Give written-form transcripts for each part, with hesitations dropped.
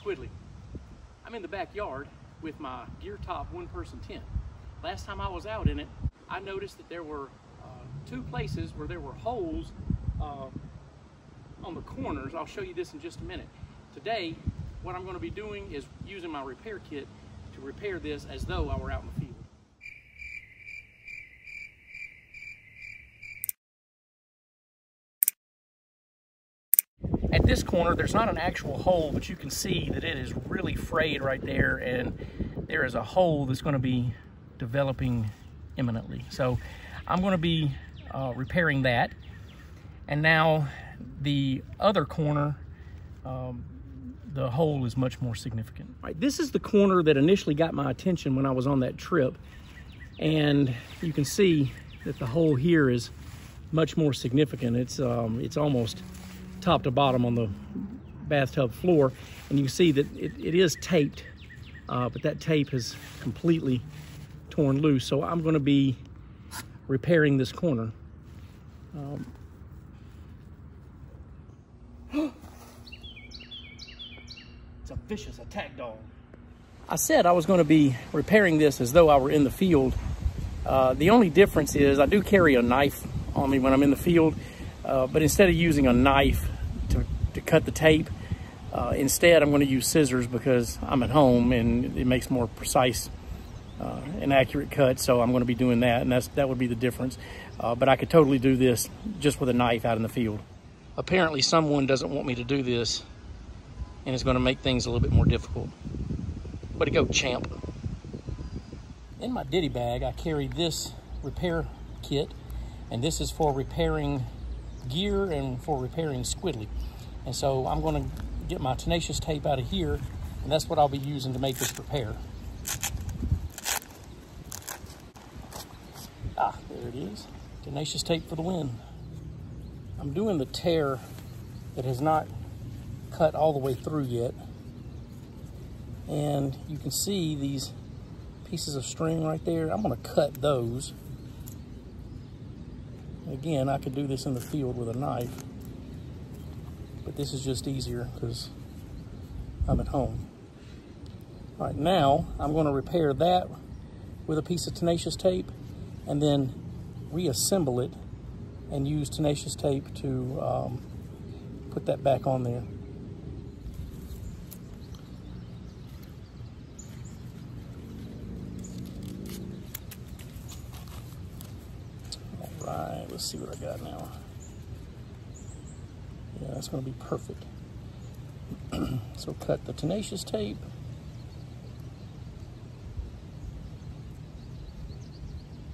Squidly. I'm in the backyard with my gear top one-person tent. Last time I was out in it, I noticed that there were two places where there were holes on the corners. I'll show you this in just a minute. Today, what I'm going to be doing is using my repair kit to repair this as though I were out in the field. At this corner, there's not an actual hole, but you can see that it is really frayed right there, and there is a hole that's going to be developing imminently. So I'm going to be repairing that. And now the other corner, the hole is much more significant. All right, this is the corner that initially got my attention when I was on that trip. And you can see that the hole here is much more significant. It's almost top to bottom on the bathtub floor, and you can see that it is taped, but that tape has completely torn loose. So I'm going to be repairing this corner. It's a vicious attack dog. I said I was going to be repairing this as though I were in the field. The only difference is I do carry a knife on me when I'm in the field, but instead of using a knife to cut the tape, instead I'm going to use scissors because I'm at home and it makes more precise and accurate cuts. So I'm going to be doing that, and that would be the difference. But I could totally do this just with a knife out in the field. Apparently someone doesn't want me to do this, and it's going to make things a little bit more difficult. Way to go, champ. In my ditty bag, I carry this repair kit, and this is for repairing gear and for repairing Squidly. And so I'm going to get my Tenacious tape out of here, and that's what I'll be using to make this repair. Ah, there it is. Tenacious tape for the win. I'm doing the tear that has not cut all the way through yet. And you can see these pieces of string right there. I'm going to cut those. Again, I could do this in the field with a knife, but this is just easier because I'm at home. All right, now I'm going to repair that with a piece of Tenacious tape and then reassemble it and use Tenacious tape to put that back on there. All right, let's see what I got now. Yeah, that's going to be perfect. So cut the Tenacious tape.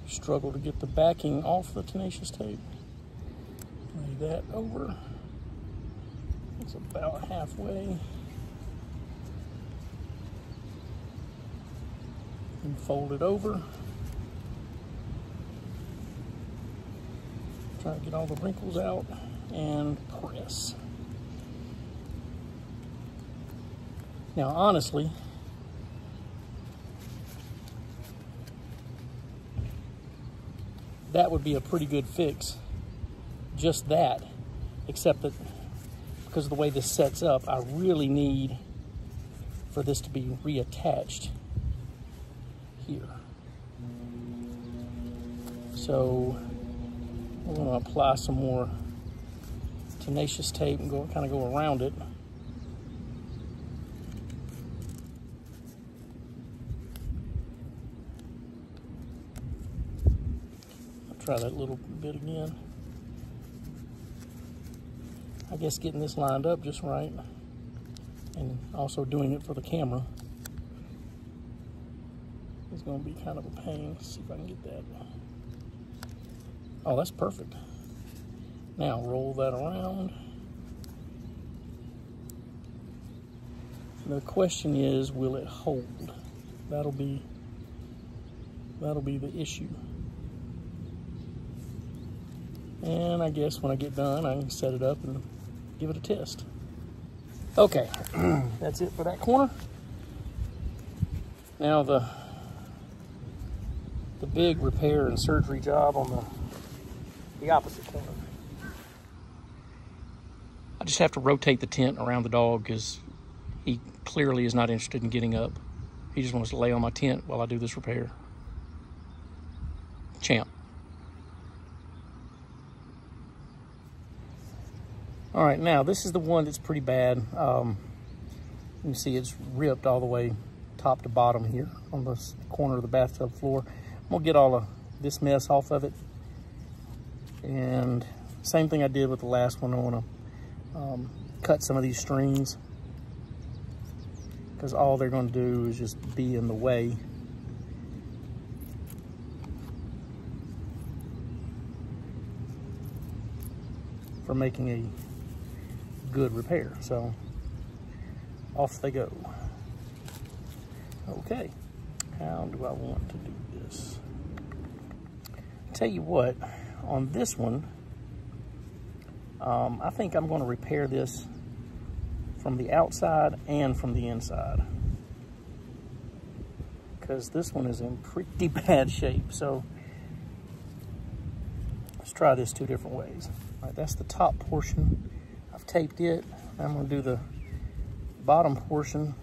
Struggle to get the backing off the Tenacious tape. Lay that over. It's about halfway. And fold it over. Try to get all the wrinkles out and press. Now, honestly, that would be a pretty good fix. Just that, except that because of the way this sets up, I really need for this to be reattached here. So we're going to apply some more Tenacious tape and kind of go around it. I'll try that little bit again. I guess getting this lined up just right, and also doing it for the camera is going to be kind of a pain. Let's see if I can get that. Oh, that's perfect. Now roll that around. The question is, will it hold? That'll be the issue. And I guess when I get done, I can set it up and give it a test. Okay, that's it for that corner. Now the big repair and surgery job on the opposite corner. I just have to rotate the tent around the dog because He clearly is not interested in getting up. He just wants to lay on my tent while I do this repair. Champ. All right, now this is the one that's pretty bad. You can see it's ripped all the way top to bottom here on the corner of the bathtub floor. I'm gonna get all of this mess off of it. And same thing I did with the last one. I wanna cut some of these strings, because all they're gonna do is just be in the way. For making a good repair. So off they go. Okay, how do I want to do this? Tell you what, on this one, I think I'm going to repair this from the outside and from the inside, because this one is in pretty bad shape. So let's try this two different ways. All right, that's the top portion. I've taped it. I'm going to do the bottom portion,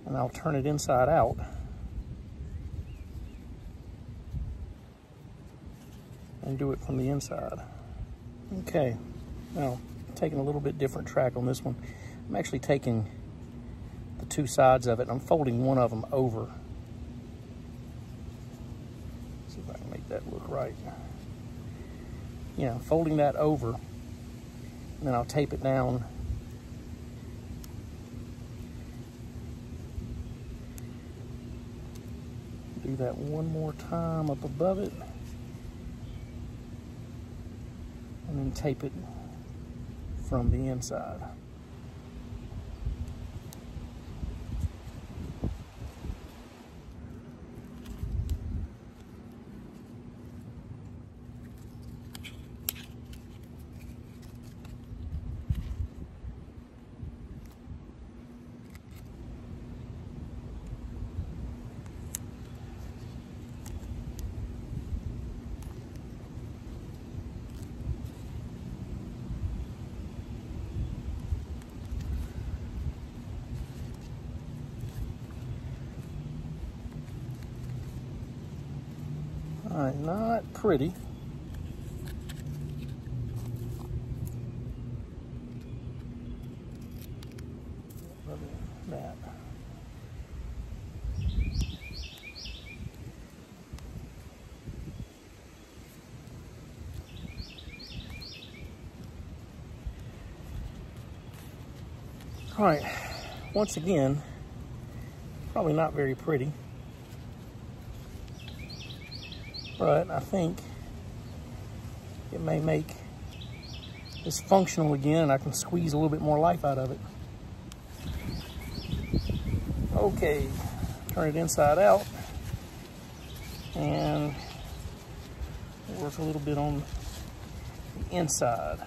and I'll turn it inside out. And do it from the inside. Okay, now taking a little bit different track on this one. I'm actually taking the two sides of it and I'm folding one of them over. See if I can make that look right. Yeah, folding that over, and then I'll tape it down. Do that one more time up above it, and then tape it from the inside. All right, not pretty. That. All right, once again, probably not very pretty, but I think it may make this functional again, and I can squeeze a little bit more life out of it. Okay, turn it inside out and work a little bit on the inside.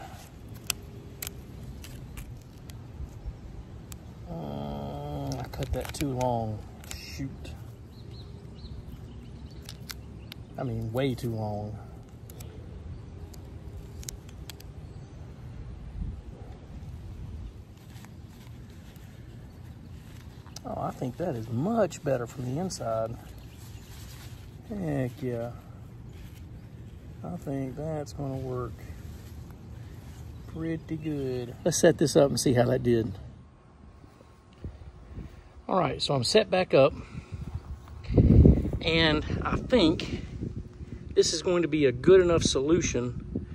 I cut that too long. Shoot. I mean, way too long. Oh, I think that is much better from the inside. Heck yeah. I think that's gonna work pretty good. Let's set this up and see how that did. All right, so I'm set back up, and I think this is going to be a good enough solution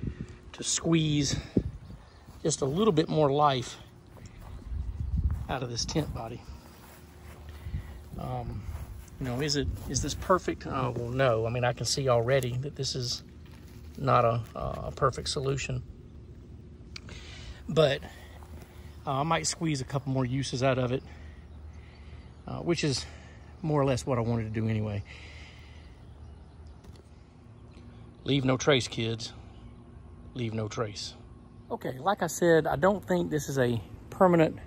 to squeeze just a little bit more life out of this tent body. You know, is this perfect? Well, no. I mean, I can see already that this is not a perfect solution, but I might squeeze a couple more uses out of it, which is more or less what I wanted to do anyway. Leave no trace, kids. Leave no trace. Okay, like I said, I don't think this is a permanent,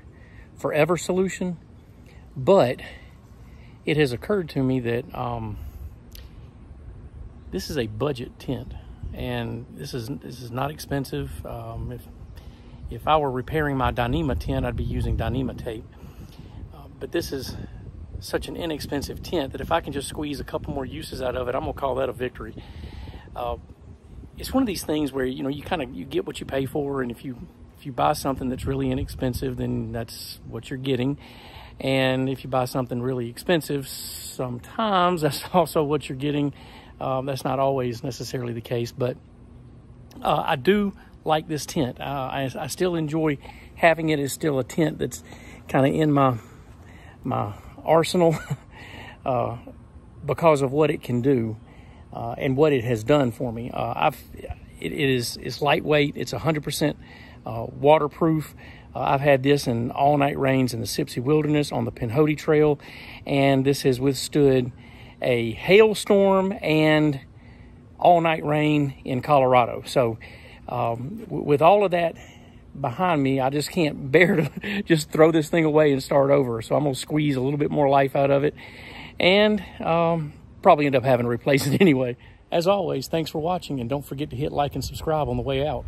forever solution, but it has occurred to me that this is a budget tent, and this is not expensive. If I were repairing my Dyneema tent, I'd be using Dyneema tape. But this is such an inexpensive tent that if I can just squeeze a couple more uses out of it, I'm gonna call that a victory. It's one of these things where, you know, you get what you pay for, and if you buy something that's really inexpensive, then that's what you're getting. And if you buy something really expensive, sometimes that's also what you're getting. That's not always necessarily the case, but I do like this tent. I still enjoy having it. It's still a tent that's kind of in my arsenal because of what it can do and what it has done for me. It's lightweight. It's 100% waterproof. I've had this in all-night rains in the Sipsey Wilderness on the Pinhoti Trail, and this has withstood a hailstorm and all-night rain in Colorado. So with all of that behind me, I just can't bear to just throw this thing away and start over. So I'm gonna squeeze a little bit more life out of it, and probably end up having to replace it anyway. As always, thanks for watching, and don't forget to hit like and subscribe on the way out.